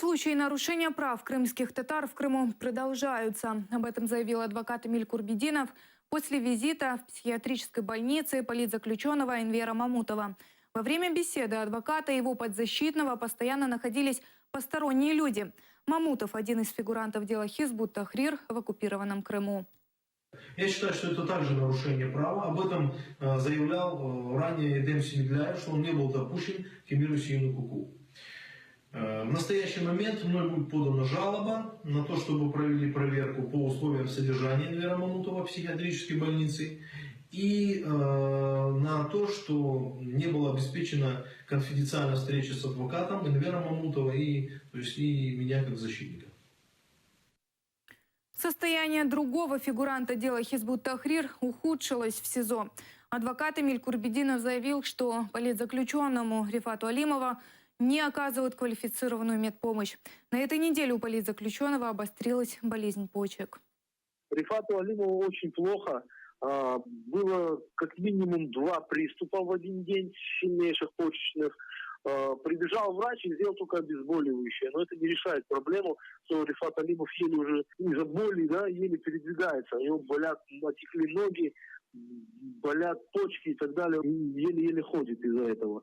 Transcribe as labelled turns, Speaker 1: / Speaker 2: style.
Speaker 1: Случаи нарушения прав крымских татар в Крыму продолжаются. Об этом заявил адвокат Эмиль Курбидинов после визита в психиатрической больнице политзаключенного Энвера Мамутова. Во время беседы адвоката и его подзащитного постоянно находились посторонние люди. Мамутов – один из фигурантов дела Хизб ут-Тахрир в оккупированном Крыму.
Speaker 2: Я считаю, что это также нарушение права. Об этом заявлял ранее Эдем Семедляев, что он не был допущен к Эмиру Сиюну-Куку. В настоящий момент мной будет подана жалоба на то, чтобы провели проверку по условиям содержания Энвера Мамутова в психиатрической больнице и на то, что не была обеспечена конфиденциальная встреча с адвокатом Энвера Мамутова и меня как защитника.
Speaker 1: Состояние другого фигуранта дела Хизб ут-Тахрир ухудшилось в СИЗО. Адвокат Эмиль Курбидинов заявил, что политзаключенному Рифату Алимова не оказывают квалифицированную медпомощь. На этой неделе у политзаключенного обострилась болезнь почек.
Speaker 3: Рифату Алимову очень плохо. Было как минимум 2 приступа в один день сильнейших почечных. Прибежал врач и сделал только обезболивающее. Но это не решает проблему, что Рифат Алимов еле уже из-за боли, еле передвигается. У него болят, отекли ноги, болят почки и так далее. Еле-еле ходит из-за этого.